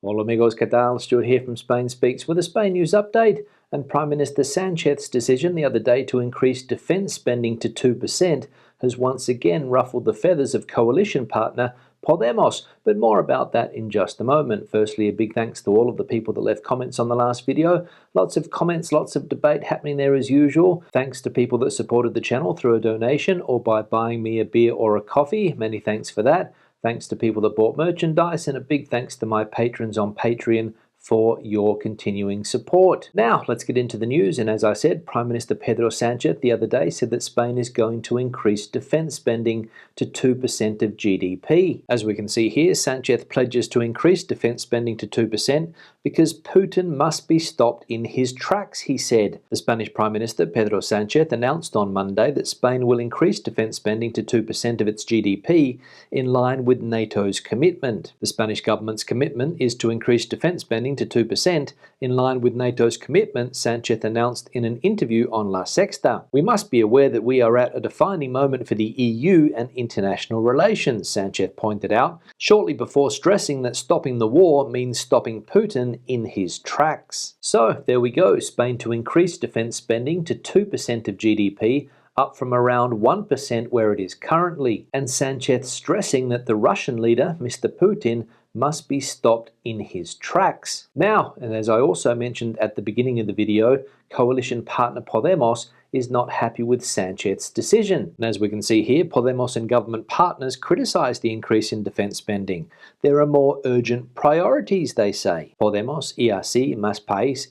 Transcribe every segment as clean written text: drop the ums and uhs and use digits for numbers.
Hola amigos, ¿qué tal? Stuart here from Spain Speaks with a Spain news update. And Prime Minister Sanchez's decision the other day to increase defence spending to 2% has once again ruffled the feathers of coalition partner Podemos, but more about that in just a moment. Firstly, a big thanks to all of the people that left comments on the last video. Lots of comments, lots of debate happening there as usual. Thanks to people that supported the channel through a donation or by buying me a beer or a coffee. Many thanks for that. Thanks to people that bought merchandise, and a big thanks to my patrons on Patreon for your continuing support. Now, let's get into the news. And as I said, Prime Minister Pedro Sanchez the other day said that Spain is going to increase defence spending to 2% of GDP. As we can see here, Sanchez pledges to increase defence spending to 2% because Putin must be stopped in his tracks, he said. The Spanish Prime Minister Pedro Sanchez announced on Monday that Spain will increase defence spending to 2% of its GDP in line with NATO's commitment. The Spanish government's commitment is to increase defence spending to 2% in line with NATO's commitment, Sanchez announced in an interview on La Sexta. We must be aware that we are at a defining moment for the EU and international relations, Sanchez pointed out, shortly before stressing that stopping the war means stopping Putin in his tracks. So, there we go, Spain to increase defence spending to 2% of GDP, up from around 1% where it is currently, and Sanchez stressing that the Russian leader, Mr. Putin, must be stopped in his tracks. Now, and as I also mentioned at the beginning of the video, coalition partner Podemos is not happy with Sanchez's decision. And as we can see here, Podemos and government partners criticise the increase in defence spending. There are more urgent priorities, they say. Podemos, ERC, Mas País,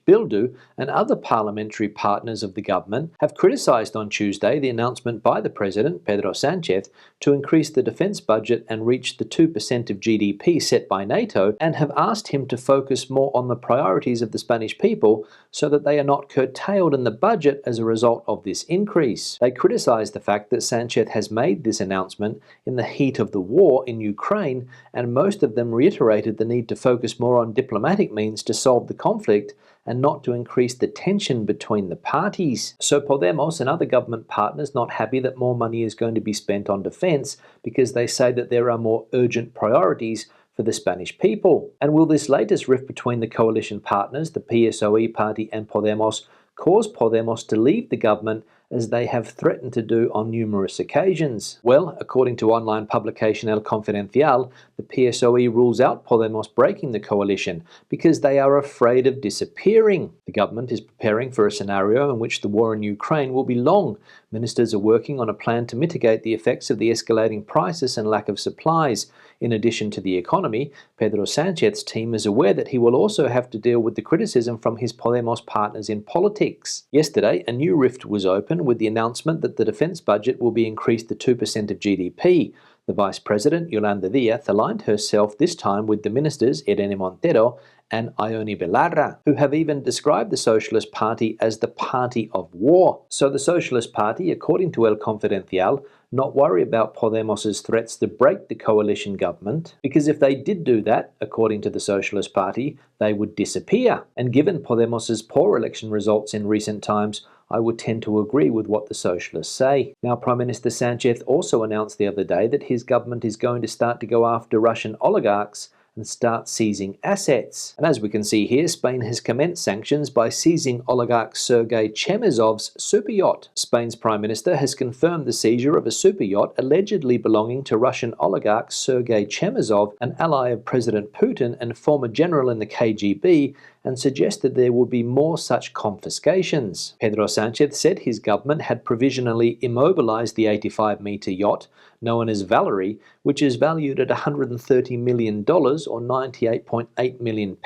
Bildu, and other parliamentary partners of the government have criticised on Tuesday the announcement by the President, Pedro Sanchez, to increase the defence budget and reach the 2% of GDP set by NATO, and have asked him to focus more on the priorities of the Spanish people so that they are not curtailed in the budget as a result of this increase. They criticise the fact that Sanchez has made this announcement in the heat of the war in Ukraine, and most of them reiterated the need to focus more on diplomatic means to solve the conflict and not to increase the tension between the parties. So Podemos and other government partners not happy that more money is going to be spent on defence because they say that there are more urgent priorities for the Spanish people. And will this latest rift between the coalition partners, the PSOE party and Podemos, cause Podemos to leave the government as they have threatened to do on numerous occasions? Well, according to online publication El Confidencial, the PSOE rules out Podemos breaking the coalition because they are afraid of disappearing. The government is preparing for a scenario in which the war in Ukraine will be long. Ministers are working on a plan to mitigate the effects of the escalating prices and lack of supplies. In addition to the economy, Pedro Sanchez's team is aware that he will also have to deal with the criticism from his Podemos partners in politics. Yesterday, a new rift was opened with the announcement that the defence budget will be increased to 2% of GDP. The Vice President, Yolanda Díaz, aligned herself this time with the ministers Irene Montero and Ione Belarra, who have even described the Socialist Party as the party of war. So the Socialist Party, according to El Confidencial, not worry about Podemos's threats to break the coalition government, because if they did do that, according to the Socialist Party, they would disappear. And given Podemos's poor election results in recent times, I would tend to agree with what the Socialists say. Now, Prime Minister Sanchez also announced the other day that his government is going to start to go after Russian oligarchs and start seizing assets. And as we can see here, Spain has commenced sanctions by seizing oligarch Sergei Chemezov's superyacht. Spain's Prime Minister has confirmed the seizure of a superyacht allegedly belonging to Russian oligarch Sergei Chemezov, an ally of President Putin and former general in the KGB, and suggested there would be more such confiscations. Pedro Sanchez said his government had provisionally immobilized the 85-meter yacht, known as Valerie, which is valued at $130 million or £98.8 million,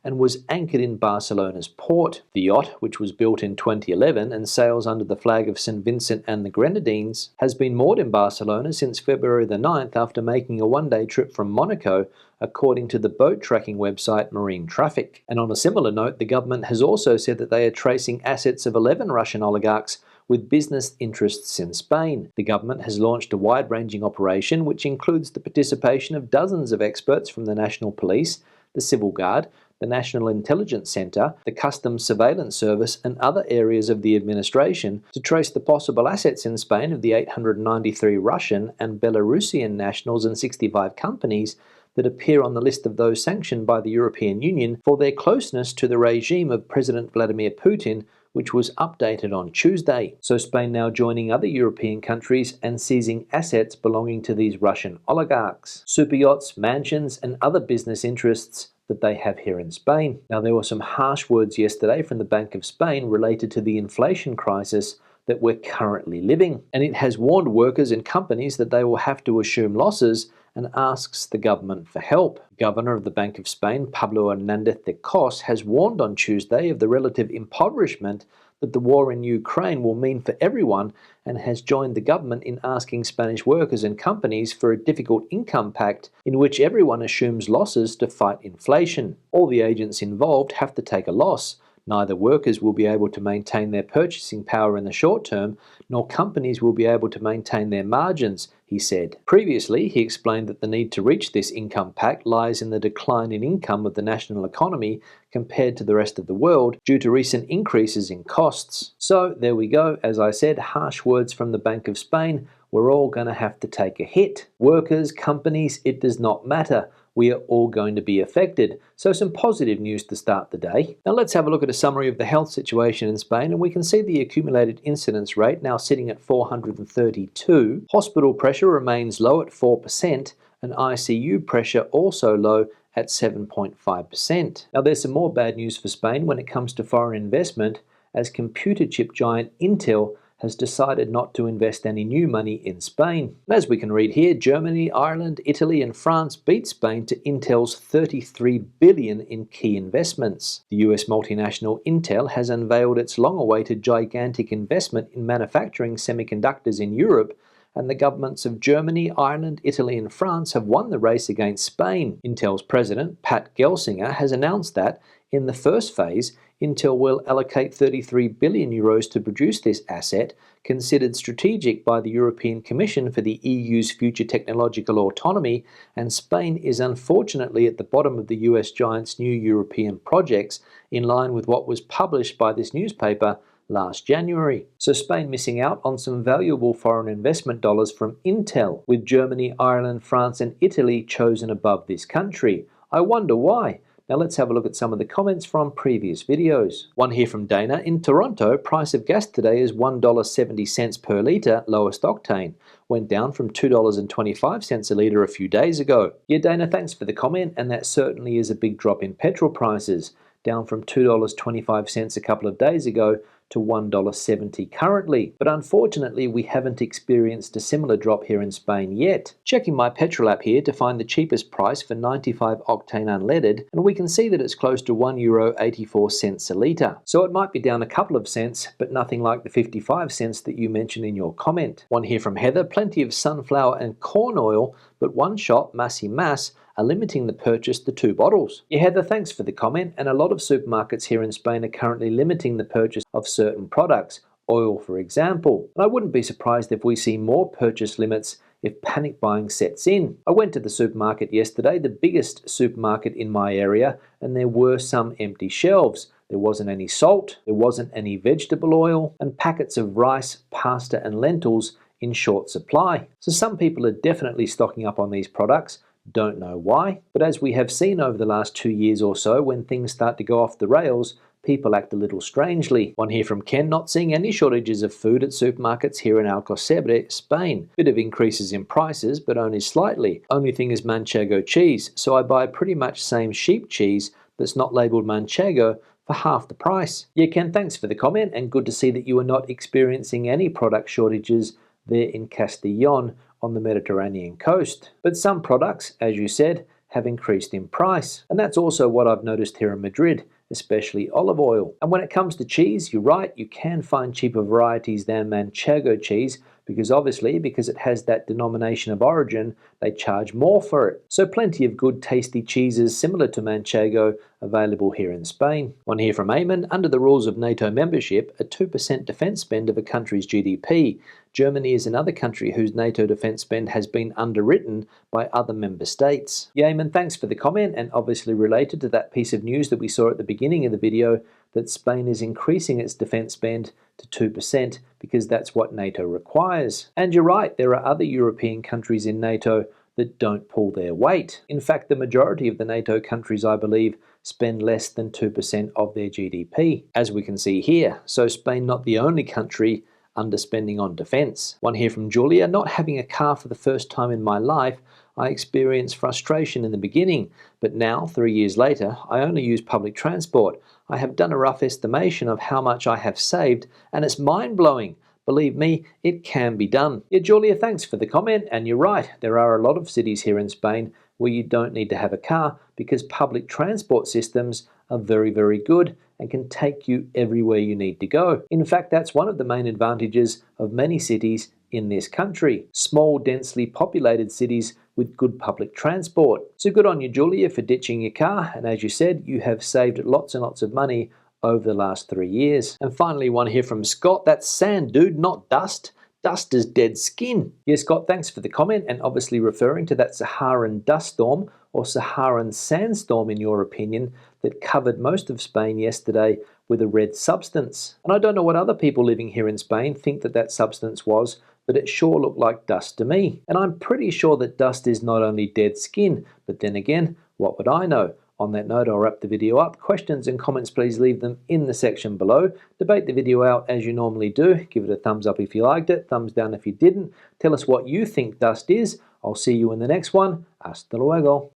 and was anchored in Barcelona's port. The yacht, which was built in 2011 and sails under the flag of St. Vincent and the Grenadines, has been moored in Barcelona since February the 9th after making a one-day trip from Monaco, according to the boat tracking website Marine Traffic. And on a similar note, the government has also said that they are tracing assets of 11 Russian oligarchs with business interests in Spain. The government has launched a wide-ranging operation which includes the participation of dozens of experts from the National Police, the Civil Guard, the National Intelligence Centre, the Customs Surveillance Service and other areas of the administration to trace the possible assets in Spain of the 893 Russian and Belarusian nationals and 65 companies that appear on the list of those sanctioned by the European Union for their closeness to the regime of President Vladimir Putin, which was updated on Tuesday. So Spain now joining other European countries and seizing assets belonging to these Russian oligarchs, super yachts, mansions, and other business interests that they have here in Spain. Now, there were some harsh words yesterday from the Bank of Spain related to the inflation crisis that we're currently living, and it has warned workers and companies that they will have to assume losses and asks the government for help. Governor of the Bank of Spain, Pablo Hernández de Cos, has warned on Tuesday of the relative impoverishment that the war in Ukraine will mean for everyone, and has joined the government in asking Spanish workers and companies for a difficult income pact in which everyone assumes losses to fight inflation. All the agents involved have to take a loss. Neither workers will be able to maintain their purchasing power in the short term, nor companies will be able to maintain their margins, he said. Previously, he explained that the need to reach this income pact lies in the decline in income of the national economy compared to the rest of the world due to recent increases in costs. So there we go. As I said, harsh words from the Bank of Spain. We're all going to have to take a hit. Workers, companies, it does not matter. We are all going to be affected. So some positive news to start the day. Now let's have a look at a summary of the health situation in Spain, and we can see the accumulated incidence rate now sitting at 432. Hospital pressure remains low at 4%, and ICU pressure also low at 7.5%. Now there's some more bad news for Spain when it comes to foreign investment, as computer chip giant Intel has decided not to invest any new money in Spain. And as we can read here, Germany, Ireland, Italy and France beat Spain to Intel's $33 billion in key investments. The US multinational Intel has unveiled its long-awaited gigantic investment in manufacturing semiconductors in Europe, and the governments of Germany, Ireland, Italy and France have won the race against Spain. Intel's president, Pat Gelsinger, has announced that, in the first phase, Intel will allocate €33 billion to produce this asset, considered strategic by the European Commission for the EU's future technological autonomy, and Spain is unfortunately at the bottom of the US giant's new European projects, in line with what was published by this newspaper last January. So Spain missing out on some valuable foreign investment dollars from Intel, with Germany, Ireland, France and Italy chosen above this country. I wonder why. Now let's have a look at some of the comments from previous videos. One here from Dana. In Toronto, price of gas today is $1.70 per litre, lowest octane. Went down from $2.25 a litre a few days ago. Yeah, Dana, thanks for the comment, and that certainly is a big drop in petrol prices, down from $2.25 a couple of days ago to $1.70 currently. But unfortunately, we haven't experienced a similar drop here in Spain yet. Checking my petrol app here to find the cheapest price for 95 octane unleaded, and we can see that it's close to €1.84 a litre. So it might be down a couple of cents, but nothing like the 55 cents that you mentioned in your comment. One here from Heather. Plenty of sunflower and corn oil, but one shop, Massy Mass, are limiting the purchase to 2 bottles. Yeah, Heather, thanks for the comment, and a lot of supermarkets here in Spain are currently limiting the purchase of certain products, oil for example. And I wouldn't be surprised if we see more purchase limits if panic buying sets in. I went to the supermarket yesterday, the biggest supermarket in my area, and there were some empty shelves. There wasn't any salt, there wasn't any vegetable oil, and packets of rice, pasta and lentils in short supply. So some people are definitely stocking up on these products. Don't know why, but as we have seen over the last 2 years or so, when things start to go off the rails, people act a little strangely. One here from Ken. Not seeing any shortages of food at supermarkets here in Alcocebre, Spain. Bit of increases in prices, but only slightly. Only thing is Manchego cheese, so I buy pretty much same sheep cheese that's not labelled Manchego for half the price. Yeah, Ken, thanks for the comment, and good to see that you are not experiencing any product shortages there in Castellón on the Mediterranean coast. But some products, as you said, have increased in price. And that's also what I've noticed here in Madrid, especially olive oil. And when it comes to cheese, you're right, you can find cheaper varieties than Manchego cheese, because it has that denomination of origin, they charge more for it. So plenty of good tasty cheeses similar to Manchego available here in Spain. One here from Eamon. Under the rules of NATO membership, a 2% defence spend of a country's GDP. Germany is another country whose NATO defence spend has been underwritten by other member states. Yeah, Eamon, thanks for the comment, and obviously related to that piece of news that we saw at the beginning of the video, that Spain is increasing its defence spend to 2% because that's what NATO requires. And you're right, there are other European countries in NATO that don't pull their weight. In fact, the majority of the NATO countries, I believe, spend less than 2% of their GDP, as we can see here. So Spain not the only country underspending on defence. One here from Julia: not having a car for the first time in my life, I experienced frustration in the beginning, but now, 3 years later, I only use public transport. I have done a rough estimation of how much I have saved, and it's mind-blowing. Believe me, it can be done. Yeah, Julia, thanks for the comment, and you're right. There are a lot of cities here in Spain where you don't need to have a car because public transport systems are very, very good and can take you everywhere you need to go. In fact, that's one of the main advantages of many cities in this country. Small, densely populated cities with good public transport. So good on you, Julia, for ditching your car, and as you said, you have saved lots and lots of money over the last 3 years. And finally, one here from Scott: that's sand, dude, not dust. Dust is dead skin. Yeah, Scott, thanks for the comment, and obviously referring to that Saharan dust storm or Saharan sandstorm, in your opinion, that covered most of Spain yesterday with a red substance. And I don't know what other people living here in Spain think that that substance was, but it sure looked like dust to me. And I'm pretty sure that dust is not only dead skin, but then again, what would I know? On that note, I'll wrap the video up. Questions and comments, please leave them in the section below. Debate the video out as you normally do. Give it a thumbs up if you liked it, thumbs down if you didn't. Tell us what you think dust is. I'll see you in the next one. Hasta luego.